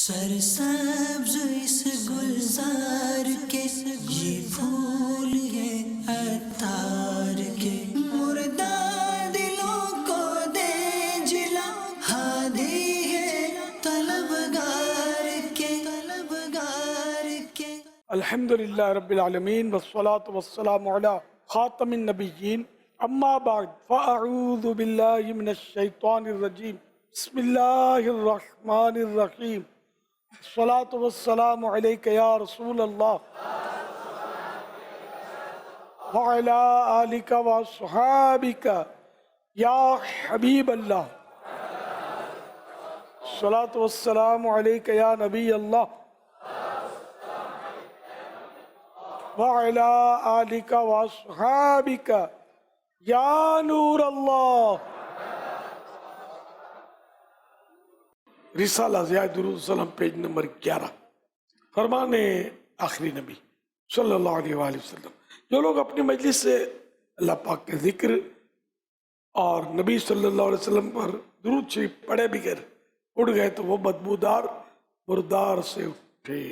سرسبز اس گلزار کے یہ پھول ہے عطار کے، مردہ دلوں کو دے جلا، ہادی ہے طلبگار کے الحمدللہ رب العالمین والصلاة والسلام علی خاتم النبیین، اما بعد فاعوذ باللہ من الشیطان الرجیم، بسم اللہ الرحمن الرحیم، الصلاة والسلام علیک یا رسول اللہ وعلی آلک واصحابک یا حبیب اللہ، الصلاة والسلام علیک یا نبی اللہ وَعَلَىٰ آلِكَ وَأَصْحَابِكَ یا نور اللہ۔ رسالہ ضیاء درود السلام پیج نمبر 11، فرمان آخری نبی صلی اللہ علیہ وآلہ وسلم۔ جو لوگ اپنی مجلس سے اللہ پاک کے ذکر اور نبی صلی اللہ علیہ وسلم پر درود شریف پڑھے بغیر اٹھ گئے تو وہ بدبودار مردار سے اٹھے۔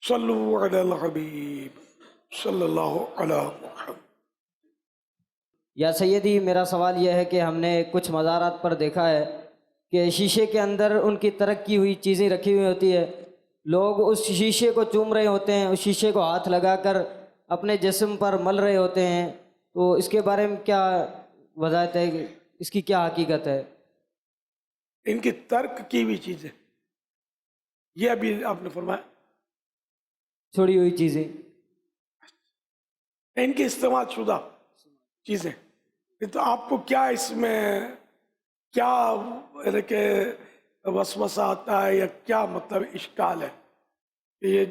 صلو علی الحبیب صلی اللہ علی محمد۔ یا سیدی، میرا سوال یہ ہے کہ ہم نے کچھ مزارات پر دیکھا ہے کہ شیشے کے اندر ان کی ترقی ہوئی چیزیں رکھی ہوئی ہوتی ہے، لوگ اس شیشے کو چوم رہے ہوتے ہیں، اس شیشے کو ہاتھ لگا کر اپنے جسم پر مل رہے ہوتے ہیں، تو اس کے بارے میں کیا وضاحت ہے، اس کی کیا حقیقت ہے؟ ان کی ترک کی ہوئی چیزیں، یہ ابھی آپ نے فرمایا چھوڑی ہوئی چیزیں، ان کی استعمال شدہ چیزیں، تو آپ کو کیا اس میں کیا کہ وسوسہ آتا ہے یا کیا مطلب اشکال ہے کہ یہ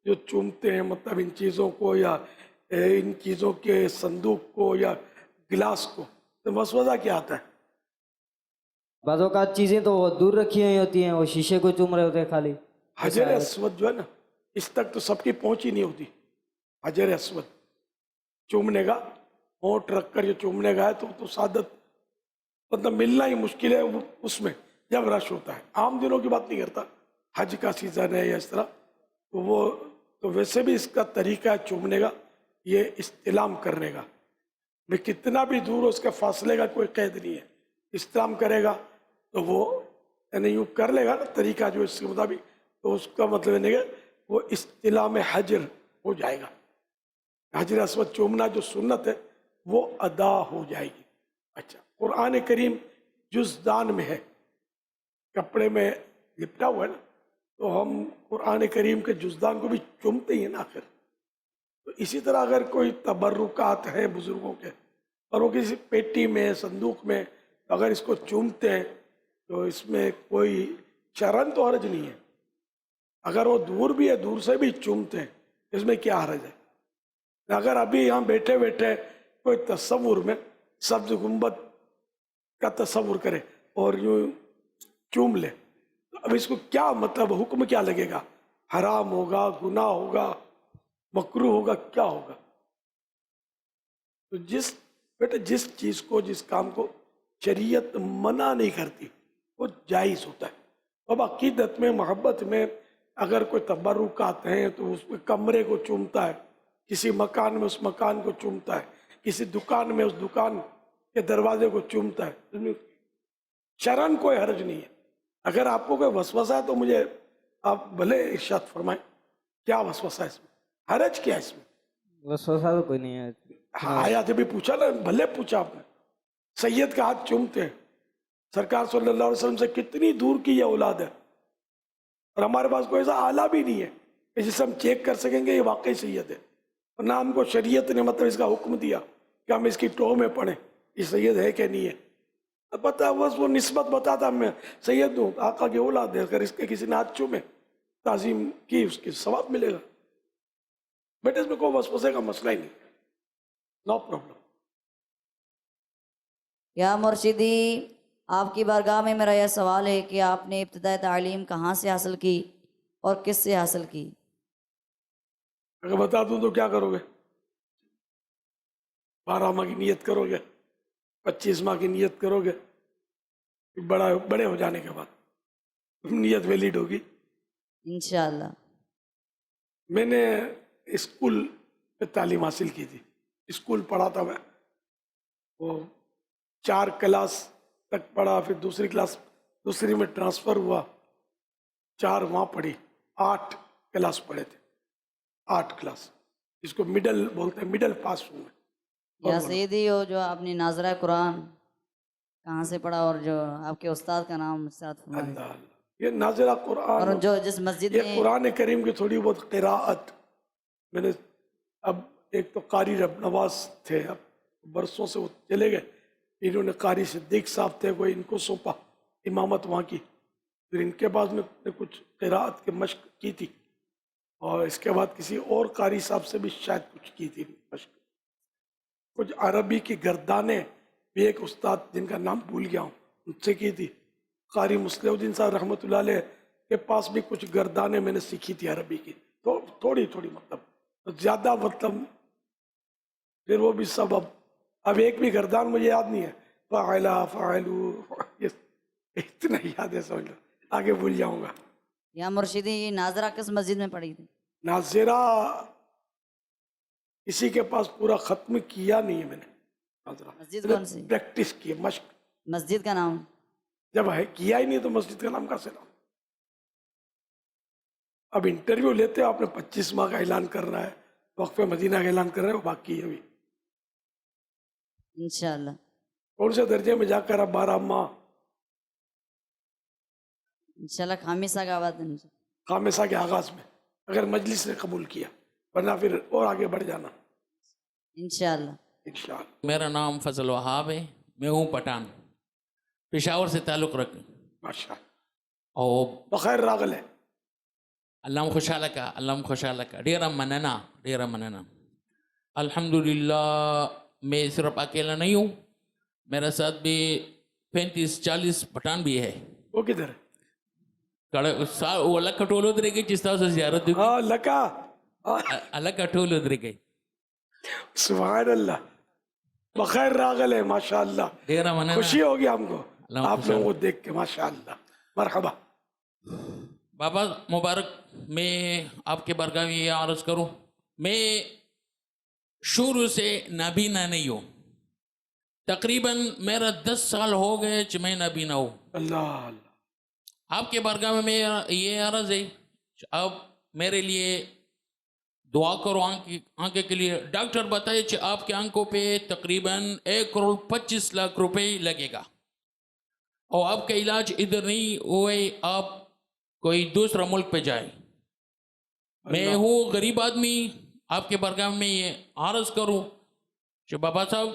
جو چومتے ہیں مطلب ان چیزوں کو یا ان چیزوں کے صندوق کو یا گلاس کو، تو وسوسہ کیا آتا ہے؟ بعض اوقات چیزیں تو وہ دور رکھی ہوئی ہوتی ہیں، وہ شیشے کو چوم رہے ہوتے ہیں خالی۔ حجر اسود جو ہے نا، اس تک تو سب کی پہنچ ہی نہیں ہوتی۔ حجر اسود چومنے کا، ہونٹ رکھ کر جو چومنے کا ہے تو سعادت مطلب ملنا ہی مشکل ہے اس میں جب رش ہوتا ہے۔ عام دنوں کی بات نہیں کرتا، حج کا سیزن ہے یا اس طرح، تو وہ تو ویسے بھی اس کا طریقہ ہے چومنے کا، یہ استلام کرنے کا، میں کتنا بھی دور ہو اس کے فاصلے کا کوئی قید نہیں ہے، استلام کرے گا تو وہ یعنی یوں کر لے گا نا طریقہ جو اس کے مطابق، تو اس کا مطلب نہیں ہے وہ استلام حجر ہو جائے گا، حجر اسود چومنا جو سنت ہے وہ ادا ہو جائے گی۔ اچھا، قرآن کریم جزدان میں ہے، کپڑے میں لپٹا ہوا ہے نا، تو ہم قرآن کریم کے جزدان کو بھی چومتے ہی ہیں نا آخر۔ تو اسی طرح اگر کوئی تبرکات ہیں بزرگوں کے اور وہ کسی پیٹی میں صندوق میں اگر اس کو چومتے ہیں تو اس میں کوئی شرن تو حرج نہیں ہے، اگر وہ دور بھی ہے دور سے بھی چومتے ہیں اس میں کیا حرج ہے؟ اگر ابھی یہاں بیٹھے بیٹھے کوئی تصور میں سبز گنبد کا تصور کرے اور یوں چوم لے تو اب اس کو کیا مطلب حکم کیا لگے گا؟ حرام ہوگا، گناہ ہوگا، مکروہ ہوگا، کیا ہوگا؟ تو جس چیز کو جس کام کو شریعت منع نہیں کرتی وہ جائز ہوتا ہے۔ اب عقیدت میں محبت میں اگر کوئی تبرکات ہیں تو اس میں کمرے کو چومتا ہے، کسی مکان میں اس مکان کو چومتا ہے، کسی دکان میں اس دکان کے دروازے کو چومتا ہے، شرعاً کوئی حرج نہیں ہے۔ اگر آپ کو کوئی وسوسہ ہے تو مجھے آپ بھلے ارشاد فرمائیں کیا وسوسہ ہے اس میں، حرج کیا ہے اس میں؟ وسوسہ تو کوئی نہیں ہے۔ آیا جب بھی پوچھا نا، بھلے پوچھا آپ نے، سید کا ہاتھ چومتے ہیں، سرکار صلی اللہ علیہ وسلم سے کتنی دور کی یہ اولاد ہے، اور ہمارے پاس کوئی ایسا آلہ بھی نہیں ہے کہ جسے ہم چیک کر سکیں گے یہ واقعی سید ہے، اور نہ ہم کو شریعت نے مطلب اس کا حکم دیا کہ ہم اس کی ٹو میں پڑھیں یہ سید ہے کہ نہیں ہے۔ اب پتہ بس وہ نسبت بتاتا میں سید ہوں، آقا کی اولاد ہے، اگر اس کے کسی نے ہاتھ چومے تعظیم کی اس کی ثواب ملے گا، بیٹے اس میں کوئی وسوسے کا مسئلہ ہی نہیں، نو پرابلم۔ یا مرشدی، آپ کی بارگاہ میں میرا یہ سوال ہے کہ آپ نے ابتدائی تعلیم کہاں سے حاصل کی اور کس سے حاصل کی؟ اگر بتا دوں تو کیا کرو گے؟ 12 ماہ کی نیت کرو گے، 25 ماہ کی نیت کرو گے بڑے ہو جانے کے بعد، نیت ویلڈ ہوگی. انشاءاللہ. میں نے اسکول پہ تعلیم حاصل کی تھی. اسکول پڑھا تھا میں, وہ 4 کلاس تک پڑھا, پھر دوسری میں ٹرانسفر ہوا, 4 وہاں پڑھی, 8 کلاس پڑھے تھے. 8 کلاس جس کو مڈل بولتے ہیں, مڈل پاس ہوں میں. یا سیدی ہو جو آپ نے ناظرہ قرآن کہاں سے پڑھا اور جو آپ کے استاد کا نام ساتھ فرمائیں. اللہ اللہ. یہ ناظرہ قرآن اور جو جس مسجد یہ میں قرآن کریم کی تھوڑی بہت قراءت میں نے, اب ایک تو قاری رب نواز تھے, اب برسوں سے وہ چلے گئے, انہوں نے قاری صدیق صاحب تھے, کوئی ان کو سونپا امامت وہاں کی, پھر ان کے بعد میں نے کچھ قراءت کی مشق کی تھی, اور اس کے بعد کسی اور قاری صاحب سے بھی شاید کچھ کی تھی مشق. کچھ عربی کی گردانیں بھی ایک استاد جن کا نام بھول گیا ہوں ان سے کی تھی. قاری مصلح الدین صاحب رحمۃ اللہ علیہ کے پاس بھی کچھ گردانیں میں نے سیکھی تھی عربی کی, تو تھوڑی مطلب زیادہ مطلب, پھر وہ بھی سب اب ایک بھی گردان مجھے یاد نہیں ہے. فاعلا فاعلو اتنا یاد ہے, سمجھ لو, آگے بھول جاؤں گا. یا مرشدی یہ ناظرہ کس مسجد میں پڑھی تھی؟ ناظرہ کسی کے پاس پورا ختم کیا نہیں ہے میں نے. ناظرہ مسجد کون سی؟ پریکٹس کی, مشق. مسجد کا نام؟ جب ہے کیا ہی نہیں تو مسجد کا نام کیسے نام. اب انٹرویو لیتے آپ نے 25 ماہ کا اعلان کر رہا ہے, وقف مدینہ کا اعلان کر رہا ہے, وہ باقی ہے ابھی. انشاءاللہ. کون سے درجے میں جا کر اب 12 ماہ انشاءاللہ خامسہ کا آواز ہے. خامسہ کے آغاز میں اگر مجلس نے قبول کیا, ورنہ پھر اور آگے بڑھ جانا انشاءاللہ. انشاءاللہ. میرا نام فضل وہاب ہے, میں ہوں پٹھان, پشاور سے تعلق رکھ. ماشاء اور بخیر راغل ہے. اللہ خوشحال کا, اللہ خوشحال کا, ڈیرا مننا. الحمدللہ میں صرف اکیلا نہیں ہوں, میرے ساتھ بھی 35-40 پٹھان بھی ہے. وہ کدھر ہے؟ وہ الگ کٹول ادھر گئی جس طرح سے زیارت ہوگی, ہاں لکا, الگ کٹول ادھر گئی. سبحان اللہ. بخیر راغل ہے ماشاءاللہ. ڈیرا مننا. خوشی ہوگی ہم کو اللہ آپ لوگوں کو دیکھ کے ماشاءاللہ. مرحبا. بابا مبارک, میں آپ کے بارگاہ میں یہ عرض کروں, میں شروع سے نابینا نہیں ہوں. تقریباً میرا 10 سال ہو گئے کہ میں نابینا ہوں. اللہ اللہ. آپ کے بارگاہ میں میرا یہ عرض ہے, اب میرے لیے دعا کرو آنکھ کے لیے. ڈاکٹر بتائے کہ آپ کے آنکھوں پہ تقریباً 1.25 کروڑ روپے لگے گا, اور آپ کا علاج ادھر نہیں ہوئے, آپ کوئی دوسرا ملک پہ جائے. میں ہوں غریب آدمی, آپ کے بارگاہ میں یہ عرض کروں کہ بابا صاحب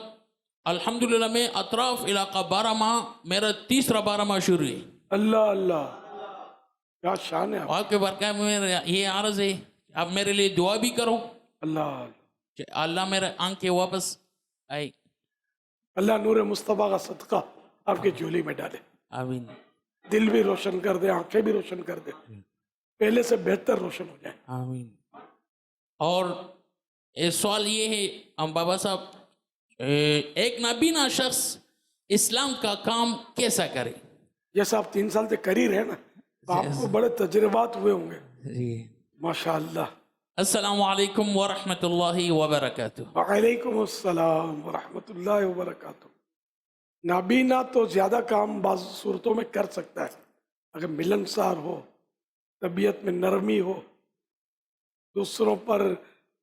الحمدللہ میں اطراف علاقہ 12 ماہ, میرا تیسرا 12 ماہ شروع ہے. اللہ اللہ, کیا شان ہے آپ کے بارگاہ میں میرا یہ عرض ہے, آپ میرے لیے دعا بھی کرو اللہ. کہ اللہ میرے آنکھیں واپس آئے. اللہ نور مصطفیٰ کا صدقہ آپ کی جھولی میں ڈالے. آمین. دل بھی روشن کر دے, آنکھیں بھی روشن کر دے, پہلے سے بہتر روشن ہو جائے. آمین. اور سوال یہ ہے ہم بابا صاحب, ایک نابینا شخص اسلام کا کام کیسا کرے؟ جیسا آپ 3 سال سے کر ہی رہے نا, تو آپ کو بڑے تجربات ہوئے ہوں گے. جی. ماشاءاللہ. السلام علیکم ورحمۃ اللہ وبرکاتہ. وعلیکم السلام ورحمۃ اللہ وبرکاتہ. نابینا تو زیادہ کام بعض صورتوں میں کر سکتا ہے اگر ملنسار ہو, طبیعت میں نرمی ہو, دوسروں پر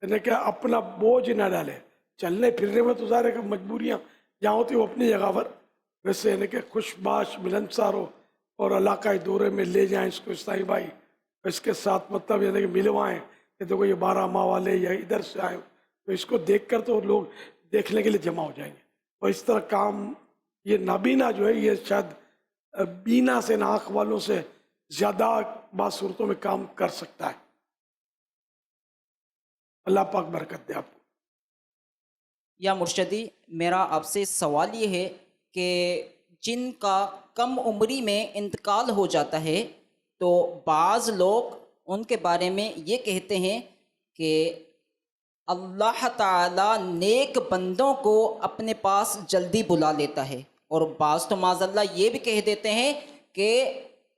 یعنی کہ اپنا بوجھ نہ ڈالے. چلنے پھرنے میں تو ظاہر ہے کہ مجبوریاں جہاں ہوتی وہ اپنی جگہ پر, ویسے یعنی کہ خوش باش ملنسار ہو اور علاقائی دورے میں لے جائیں اس کو عیسائی بھائی, اس کے ساتھ مطلب یعنی کہ ملوائیں کہ دیکھو یہ 12 ماہ والے یا ادھر سے آئے, تو اس کو دیکھ کر تو لوگ دیکھنے کے لیے جمع ہو جائیں گے. اور اس طرح کام یہ نابینا جو ہے یہ شاید بینا سے آنکھ والوں سے زیادہ بعض صورتوں میں کام کر سکتا ہے. اللہ پاک برکت دے آپ کو. یا مرشدی, میرا آپ سے سوال یہ ہے کہ جن کا کم عمری میں انتقال ہو جاتا ہے تو بعض لوگ ان کے بارے میں یہ کہتے ہیں کہ اللہ تعالیٰ نیک بندوں کو اپنے پاس جلدی بلا لیتا ہے, اور بعض تو معاذ اللہ یہ بھی کہہ دیتے ہیں کہ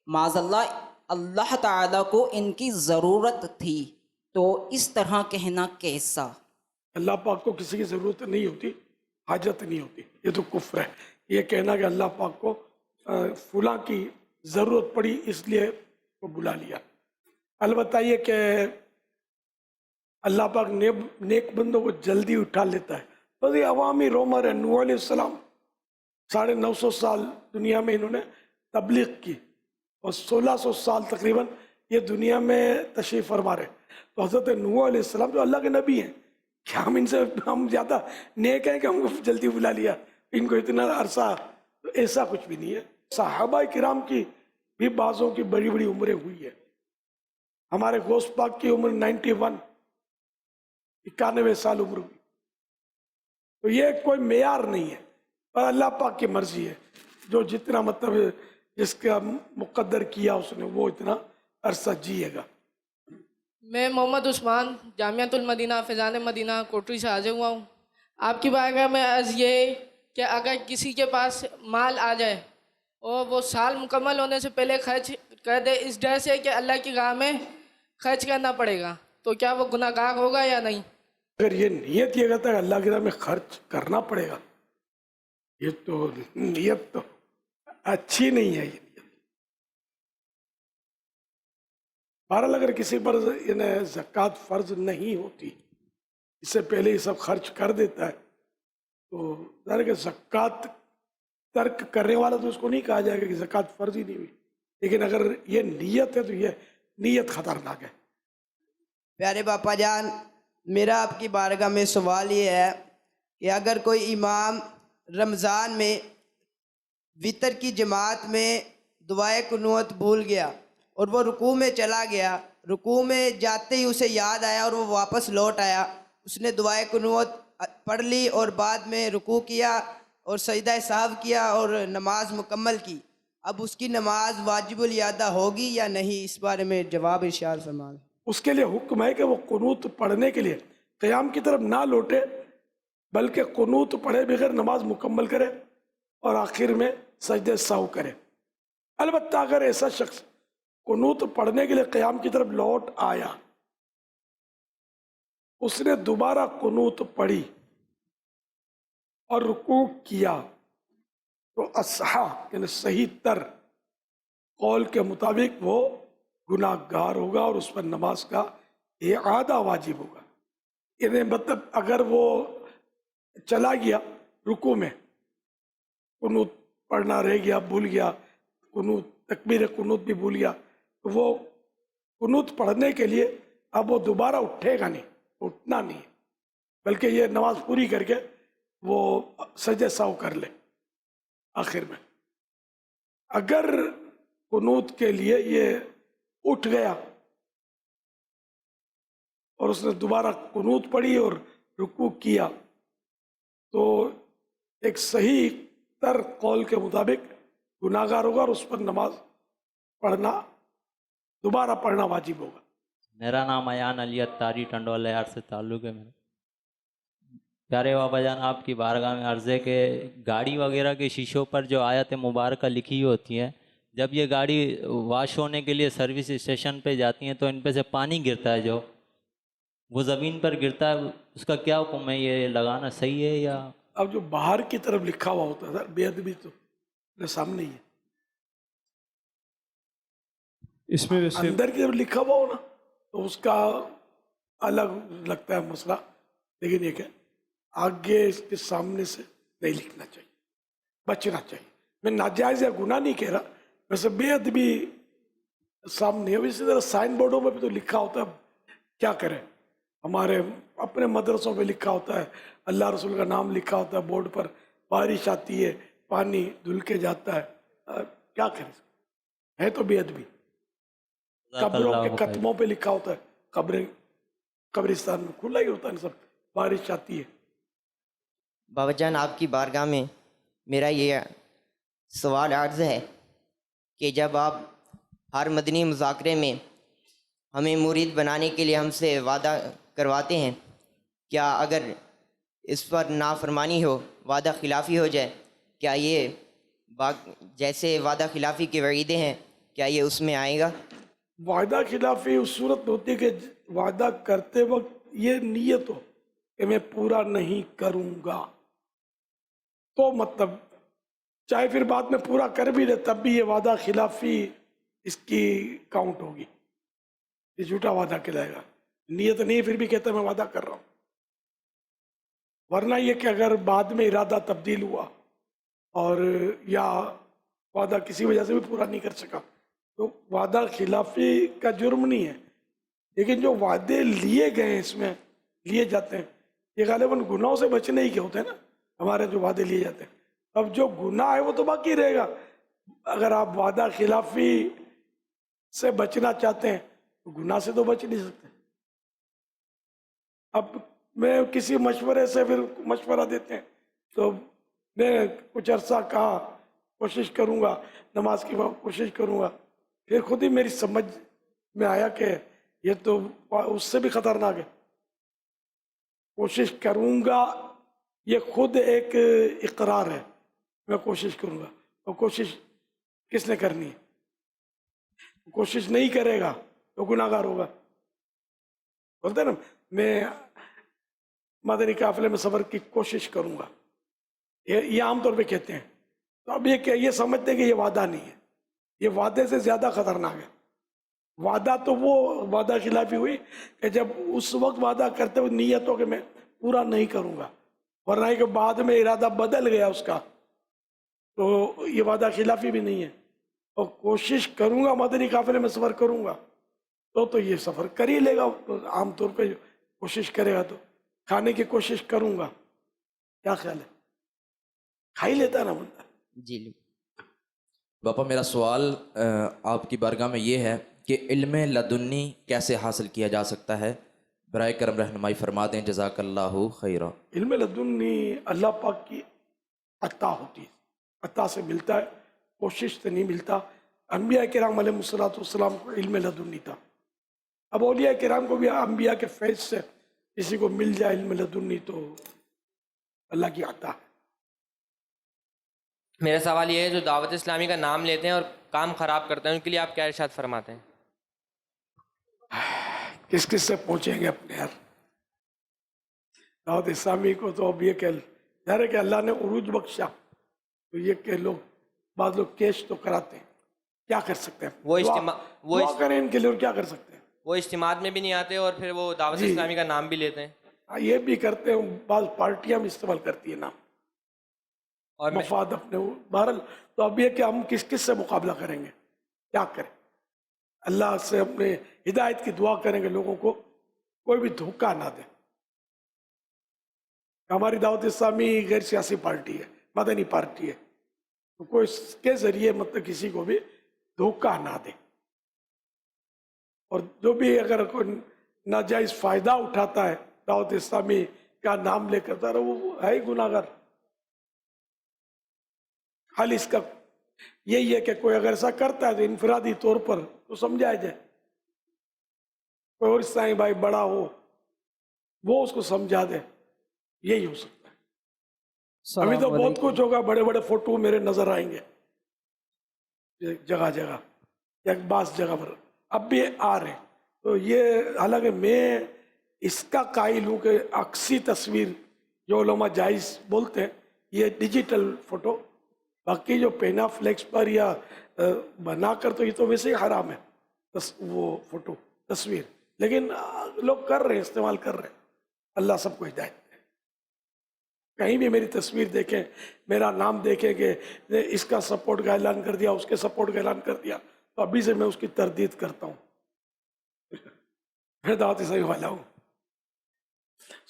معاذ اللہ تعالیٰ کو ان کی ضرورت تھی، تو اس طرح کہنا کیسا؟ اللہ پاک کو کسی کی ضرورت نہیں ہوتی، حاجت نہیں ہوتی، یہ تو کفر ہے۔ یہ کہنا کہ اللہ پاک کو فلاں کی ضرورت پڑی اس لیے وہ بلا لیا۔ البتہ یہ کہ اللہ پاک نیک بندوں کو جلدی اٹھا لیتا ہے۔ بس یہ عوامی رومر ہے۔ نوح علیہ السلام 950 سال دنیا میں انہوں نے تبلیغ کی، اور 1600 سال تقریباً یہ دنیا میں تشریف فرما رہے۔ تو حضرت نوح علیہ السلام جو اللہ کے نبی ہیں، کیا ہم زیادہ نیک ہیں کہ ہم کو جلدی بلا لیا، ان کو اتنا عرصہ؟ تو ایسا کچھ بھی نہیں ہے۔ صحابہ کرام کی بھی بعضوں کی بڑی بڑی عمریں ہوئی ہے۔ ہمارے غوث پاک کی عمر 91 سال عمر ہوئی۔ تو یہ کوئی معیار نہیں ہے، پر اللہ پاک کی مرضی ہے، جو جتنا مطلب جس کا مقدر کیا اس نے وہ اتنا عرصہ جیے گا۔ میں محمد عثمان جامعۃ المدینہ فیضان مدینہ کوٹری سے حاضر ہوا ہوں۔ آپ کی بارگاہ میں عرض یہ کہ اگر کسی کے پاس مال آ جائے اور وہ سال مکمل ہونے سے پہلے خرچ کر دے اس ڈر سے کہ اللہ کی راہ میں خرچ کرنا پڑے گا، تو کیا وہ گناہ گار ہوگا یا نہیں؟ اگر یہ نیت یہ کہتا ہے کہ اللہ کی راہ میں خرچ کرنا پڑے گا، یہ تو نیت تو اچھی نہیں ہے۔ یہ نیت بہرحال اگر کسی پر زکوٰۃ فرض نہیں ہوتی، اس سے پہلے یہ سب خرچ کر دیتا ہے، تو ظاہر ہے کہ زکوٰۃ ترک کرنے والا تو اس کو نہیں کہا جائے گا کہ زکوٰۃ فرض ہی نہیں ہوئی، لیکن اگر یہ نیت ہے تو یہ نیت خطرناک ہے۔ پیارے باپا جان، میرا آپ کی بارگاہ میں سوال یہ ہے کہ اگر کوئی امام رمضان میں وطر کی جماعت میں دعائے قنوت بھول گیا اور وہ رکوع میں چلا گیا، رکوع میں جاتے ہی اسے یاد آیا اور وہ واپس لوٹ آیا، اس نے دعائے قنوت پڑھ لی اور بعد میں رکوع کیا اور سجدہ سہو کیا اور نماز مکمل کی، اب اس کی نماز واجب الادا ہوگی یا نہیں؟ اس بارے میں جواب ارشاد فرمائیں۔ اس کے لیے حکم ہے کہ وہ قنوت پڑھنے کے لیے قیام کی طرف نہ لوٹے، بلکہ قنوت پڑھے بغیر نماز مکمل کرے اور آخر میں سجدہ سہو کرے۔ البتہ اگر ایسا شخص قنوت پڑھنے کے لیے قیام کی طرف لوٹ آیا، اس نے دوبارہ قنوت پڑھی اور رکوع کیا، تو اصحا یعنی صحیح تر قول کے مطابق وہ گناہ گار ہوگا اور اس پر نماز کا اعادہ واجب ہوگا۔ یعنی مطلب اگر وہ چلا گیا رکوع میں، قنوت پڑھنا رہ گیا، بھول گیا، قنوت تکبیر قنوت بھی بھول گیا، تو وہ قنوت پڑھنے کے لیے اب وہ دوبارہ اٹھے گا نہیں، اٹھنا نہیں، بلکہ یہ نماز پوری کر کے وہ سجدہ سہو کر لے آخر میں۔ اگر قنوت کے لیے یہ اٹھ گیا اور اس نے دوبارہ قنوت پڑھی اور رکوع کیا، تو ایک صحیح تر قول کے مطابق گناہ گار ہوگا اور اس پر نماز پڑھنا دوبارہ پڑھنا واجب ہوگا۔ میرا نام ایان علی اتاری ٹنڈول یار سے تعلق ہے میرا۔ پیارے بابا جان، آپ کی بارگاہ میں عرض ہے کہ گاڑی وغیرہ کے شیشوں پر جو آیت مبارکہ لکھی ہوتی ہے، جب یہ گاڑی واش ہونے کے لیے سروس اسٹیشن پہ جاتی ہیں تو ان پہ سے پانی گرتا ہے، جو وہ زمین پر گرتا ہے، اس کا کیا حکم ہے؟ یہ لگانا صحیح ہے یا؟ اب جو باہر کی طرف لکھا ہوا ہوتا ہے سر، بے ادبی تو میرے سامنے ہی ہے۔ اس میں ویسے اندر کی طرف لکھا ہوا ہو نا تو اس کا الگ لگتا ہے مسئلہ، لیکن یہ کہ آگے اس کے سامنے سے نہیں لکھنا چاہیے، بچنا چاہیے۔ میں ناجائز یا گناہ نہیں کہہ رہا، ویسے بے ادبی سامنے ہے۔ اسی طرح سائن بورڈوں میں بھی تو لکھا ہوتا ہے، کیا کریں، ہمارے اپنے مدرسوں پہ لکھا ہوتا ہے، اللہ رسول کا نام لکھا ہوتا ہے بورڈ پر، بارش آتی ہے پانی دھل کے جاتا ہے، کیا کریں، ہے تو بے ادبی۔ قبروں کے قدموں پہ لکھا ہوتا ہے، قبرستان میں کھلا ہی ہوتا ہے سب، بارش آتی ہے۔ بابا جان، آپ کی بارگاہ میں میرا یہ سوال عرض ہے کہ جب آپ ہر مدنی مذاکرے میں ہمیں مرید بنانے کے لیے ہم سے وعدہ کرواتے ہیں، کیا اگر اس پر نافرمانی ہو، وعدہ خلافی ہو جائے، کیا یہ جیسے وعدہ خلافی کے وعیدے ہیں، کیا یہ اس میں آئے گا؟ وعدہ خلافی اس صورت میں ہوتی ہے کہ وعدہ کرتے وقت یہ نیت ہو کہ میں پورا نہیں کروں گا، تو مطلب چاہے پھر بعد میں پورا کر بھی لے تب بھی یہ وعدہ خلافی اس کی کاؤنٹ ہوگی، یہ جھوٹا وعدہ کہلائے گا۔ نیت نہیں پھر بھی کہتا میں وعدہ کر رہا ہوں، ورنہ یہ کہ اگر بعد میں ارادہ تبدیل ہوا اور یا وعدہ کسی وجہ سے بھی پورا نہیں کر سکا تو وعدہ خلافی کا جرم نہیں ہے، لیکن جو وعدے لیے گئے ہیں اس میں لیے جاتے ہیں یہ غالباً گناہوں سے بچنے ہی کے ہوتے ہیں نا، ہمارے جو وعدے لیے جاتے ہیں۔ اب جو گناہ ہے وہ تو باقی رہے گا، اگر آپ وعدہ خلافی سے بچنا چاہتے ہیں تو گناہ سے تو بچ نہیں سکتے۔ اب میں کسی مشورے سے پھر مشورہ دیتے ہیں تو میں کچھ عرصہ کہا کوشش کروں گا، نماز کی کوشش کروں گا، پھر خود ہی میری سمجھ میں آیا کہ یہ تو اس سے بھی خطرناک ہے۔ کوشش کروں گا یہ خود ایک اقرار ہے، میں کوشش کروں گا، اور کوشش کس نے کرنی ہے؟ کوشش نہیں کرے گا تو گناہ گار ہوگا۔ بولتے نا میں مدنی قافلے میں سفر کی کوشش کروں گا، یہ عام طور پہ کہتے ہیں، تو اب یہ سمجھتے ہیں کہ یہ وعدہ نہیں ہے، یہ وعدے سے زیادہ خطرناک ہے۔ وعدہ تو وہ وعدہ خلافی ہوئی کہ جب اس وقت وعدہ کرتے ہوئے نیت ہو کہ میں پورا نہیں کروں گا، ورنہ کہ بعد میں ارادہ بدل گیا اس کا تو یہ وعدہ خلافی بھی نہیں ہے۔ اور کوشش کروں گا مدنی قافلے میں سفر کروں گا تو یہ سفر کر ہی لے گا، عام طور پہ کوشش کرے گا تو کھانے کی کوشش کروں گا، کیا خیال ہے؟ کھا ہی لیتا ہے نا بندہ۔ جی باپا میرا سوال آپ کی بارگاہ میں یہ ہے کہ علم لدنی کیسے حاصل کیا جا سکتا ہے؟ برائے کرم رہنمائی فرما دیں، جزاک اللہ خیرہ۔ علم لدنی اللہ پاک کی عطا ہوتی ہے، عطا سے ملتا ہے، کوشش سے نہیں ملتا۔ انبیاء کرام علیہ السلام کو علم لدنی تھا، اب اولیاء کرام کو بھی انبیاء کے فیض سے کسی کو مل جائے علم لدنی تو اللہ کی عطا ہے۔ میرا سوال یہ ہے جو دعوت اسلامی کا نام لیتے ہیں اور کام خراب کرتے ہیں ان کے لیے آپ کیا ارشاد فرماتے ہیں؟ کس کس سے پہنچیں گے اپنے یار؟ دعوت اسلامی کو تو اب یہ کہ ظاہر ہے کہ اللہ نے عروج بخشا تو یہ کہ بعض لوگ کیش تو کراتے ہیں، کیا کر سکتے ہیں؟ دعا کریں ان کے لیے، اور کیا کر سکتے ہیں؟ وہ اجتماعات میں بھی نہیں آتے اور پھر وہ دعوت اسلامی کا نام بھی لیتے ہیں۔ یہ بھی کرتے ہیں، بعض پارٹیاں بھی استعمال کرتی ہیں نام اور مفاد اپنے۔ بہرحال تو اب یہ کہ ہم کس کس سے مقابلہ کریں گے، کیا کریں؟ اللہ سے اپنے ہدایت کی دعا کریں گے، لوگوں کو کوئی بھی دھوکہ نہ دے۔ ہماری دعوت اسلامی غیر سیاسی پارٹی ہے، مدنی پارٹی ہے، تو کوئی اس کے ذریعے مطلب کسی کو بھی دھوکہ نہ دے، اور جو بھی اگر کوئی ناجائز فائدہ اٹھاتا ہے دعوت اسلامی کا نام لے کر وہ ہے ہی گناہ گار۔ حال اس کا یہی ہے کہ کوئی اگر ایسا کرتا ہے تو انفرادی طور پر تو سمجھایا جائے، کوئی اور عیسائی بھائی بڑا ہو وہ اس کو سمجھا دے، یہی ہو سکتا ہے۔ ابھی تو بہت کچھ ہوگا، بڑے بڑے فوٹو میرے نظر آئیں گے جگہ جگہ یا بعض جگہ پر اب بھی آ رہے ہیں، تو یہ حالانکہ میں اس کا قائل ہوں کہ عکسی تصویر جو علماء جائز بولتے ہیں یہ ڈیجیٹل فوٹو، باقی جو پینا فلیکس پر یا بنا کر تو یہ تو ویسے ہی حرام ہے وہ فوٹو تصویر، لیکن لوگ کر رہے ہیں، استعمال کر رہے ہیں۔ اللہ سب کو ہدایت دے۔ کہیں بھی میری تصویر دیکھیں، میرا نام دیکھیں کہ اس کا سپورٹ کا اعلان کر دیا، اس کے سپورٹ کا اعلان کر دیا، تو ابھی سے میں اس کی تردید کرتا ہوں۔ میں دعوت اسلامی والا ہوں۔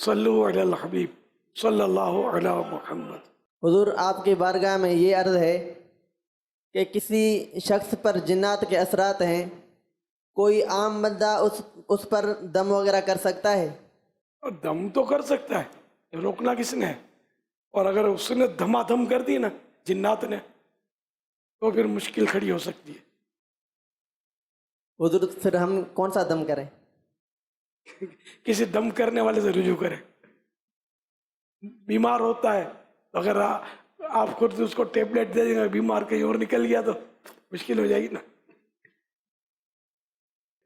صلو علی الحبیب صلی اللہ علی محمد۔ حضور آپ کی بارگاہ میں یہ عرض ہے کہ کسی شخص پر جنات کے اثرات ہیں، کوئی عام بندہ اس پر دم وغیرہ کر سکتا ہے؟ دم تو کر سکتا ہے، روکنا کس نے ہے؟ اور اگر اس نے دھما دھم کر دی نا جنات نے تو پھر مشکل کھڑی ہو سکتی ہے۔ حضور پھر ہم کون سا دم کریں؟ کسی دم کرنے والے سے رجوع کریں۔ بیمار ہوتا ہے تو اگر آپ خود اس کو ٹیبلٹ دے دیں گے، بیمار کہیں اور نکل گیا تو مشکل ہو جائے گی نا۔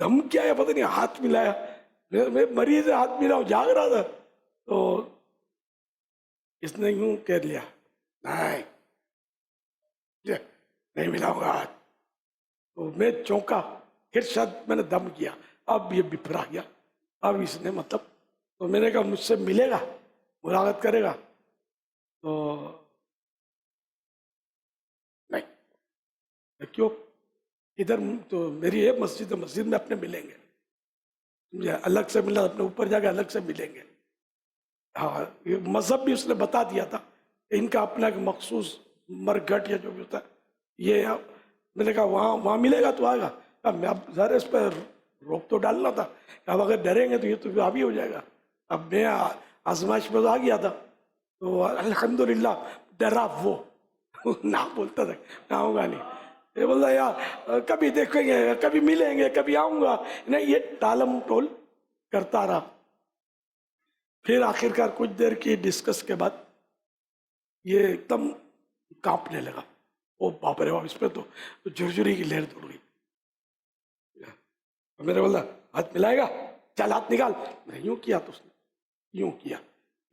دم کیا ہے پتہ نہیں، ہاتھ ملایا، میں مریض سے ہاتھ ملا ہوں، جاگ رہا تھا، تو اس نے یوں کہہ لیا نہیں ملاؤں گا ہاتھ. تو میں چونکا، پھر شاید میں نے دم کیا، اب یہ بپھرا گیا. اب اس نے مطلب، تو میں نے کہا مجھ سے ملے گا، ملاقات کرے گا؟ تو نہیں. کیوں؟ ادھر تو میری ہے مسجد، مسجد میں اپنے ملیں گے، مجھے الگ سے ملنا، اپنے اوپر جا کے الگ سے ملیں گے. ہاں، یہ مذہب بھی اس نے بتا دیا تھا، ان کا اپنا ایک مخصوص مرگھٹ یا جو بھی ہوتا ہے یہ. میں نے کہا وہاں ملے گا تو آئے گا. میں اب ظاہر اس پہ روک تو ڈالنا تھا، اب اگر ڈریں گے تو یہ تو حاوی ہو جائے گا. اب میں آزمائش میں آ گیا تھا، تو الحمدللہ ڈرا وہ نہ بولتا تھا، نہ آؤں گا نہیں. یہ بولتا یار کبھی دیکھیں گے، کبھی ملیں گے، کبھی آؤں گا، نہیں یہ ٹالم ٹول کرتا رہا. پھر آخرکار کچھ دیر کی ڈسکس کے بعد یہ ایک دم کانپنے لگا. او باپ رے باپ، اس پہ تو جھرجھری کی لہر دوڑ گئی. میرے بولتا ہاتھ ملائے گا، چل ہاتھ نکال. میں یوں کیا تو اس نے یوں کیا،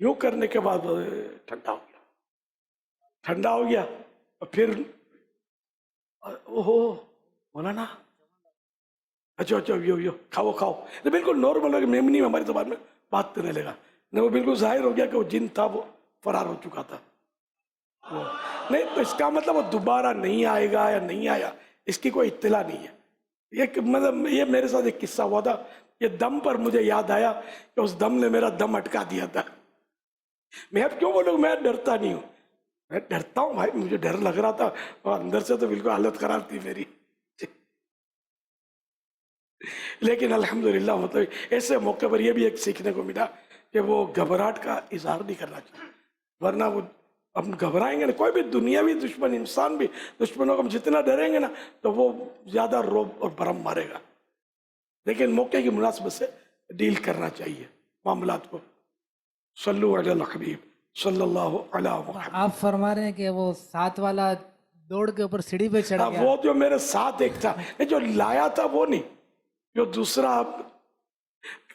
یوں کرنے کے بعد ٹھنڈا ہو گیا، ٹھنڈا ہو گیا. اور پھر اوہو مولانا، اچھا یو کھاؤ. بالکل نارمل ہو گیا، میمنی میں ہماری زبان میں بات کرنے لگا. وہ بالکل ظاہر ہو گیا کہ وہ جن تھا وہ فرار ہو چکا تھا. نہیں تو اس کا مطلب وہ دوبارہ نہیں آئے گا یا نہیں آیا، اس کی کوئی اطلاع نہیں ہے. مطلب یہ میرے ساتھ ایک قصہ ہوا تھا، یہ دم پر مجھے یاد آیا کہ اس دم نے میرا دم اٹکا دیا تھا. میں اب کیوں بولوں، میں ڈرتا نہیں ہوں، میں ڈرتا ہوں بھائی، مجھے ڈر لگ رہا تھا اور اندر سے تو بالکل حالت خراب تھی میری. لیکن الحمدللہ مطلب ایسے موقع پر یہ بھی ایک سیکھنے کو ملا کہ وہ گھبراہٹ کا اظہار نہیں کرنا چاہیے، ورنہ وہ ہم گھبرائیں گے نا. کوئی بھی دنیاوی دشمن، انسان بھی دشمنوں کو ہم جتنا ڈریں گے نا تو وہ زیادہ روب اور برم مارے گا. لیکن موقع کی مناسبت سے ڈیل کرنا چاہیے معاملات کو. صلو علی الحبیب صلی اللہ علیہ محمد. آپ فرما رہے ہیں کہ وہ ساتھ والا دوڑ کے اوپر سیڑھی پہ چڑھ گیا؟ وہ جو میرے ساتھ ایک تھا، جو لایا تھا وہ نہیں، جو دوسرا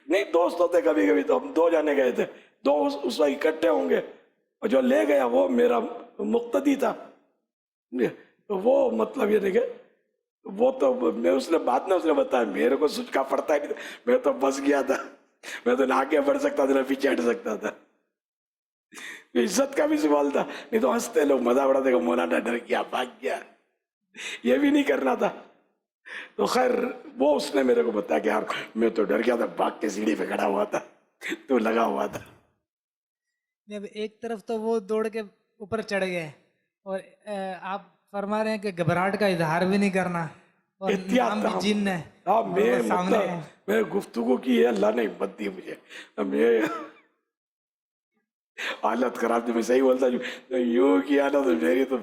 نہیں. دوست ہوتے کبھی کبھی تو ہم 2 جانے گئے تھے، 2 اس وقت اکٹھے ہوں گے، اور جو لے گیا وہ میرا مقتدی تھا. تو وہ مطلب یہ نہیں کہ وہ تو میں اس نے بعد میں اس نے بتایا، میرے کو سچکا پڑتا ہی نہیں تھا، میں تو بس گیا تھا، میں تو نہ آگے بڑھ سکتا تھا نہ پیچھے ہٹ سکتا تھا. عزت کا بھی سوال تھا، نہیں تو ہنستے لوگ، مزہ اڑاتے کہ مولانا ڈر گیا بھاگ گیا، یہ بھی نہیں کرنا تھا. تو خیر وہ اس نے میرے کو بتایا کہ یار میں تو ڈر گیا تھا، بھاگ کے سیڑھی پہ کھڑا ہوا تھا، تو لگا ہوا تھا. اب ایک طرف تو وہ دوڑ کے اوپر چڑھ گئے، اور آپ فرما رہے ہیں کہ گھبراہٹ کا اظہار بھی نہیں کرنا، اور نام بھی جن ہے. میں گفتگو کی ہے، اللہ نے ہمت دی مجھے. میں حالت خراب تھی، میں صحیح بولتا ہوں، یوں کیا نا تو میری تو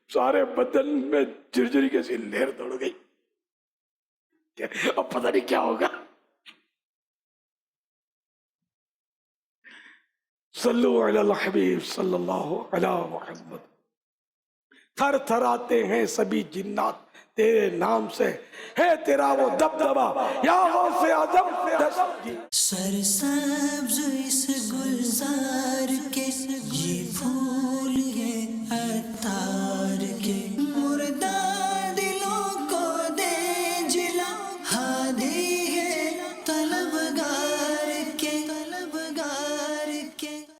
سارے بدن میں جھرجھری کیسی لہر دوڑ گئی. اب پتہ نہیں کیا ہوگا. صلو علی الحبیب صلی اللہ علی محمد. تھر تھر آتے ہیں سبھی جنات تیرے نام سے، ہے تیرا وہ دبدبا یا غوث اعظم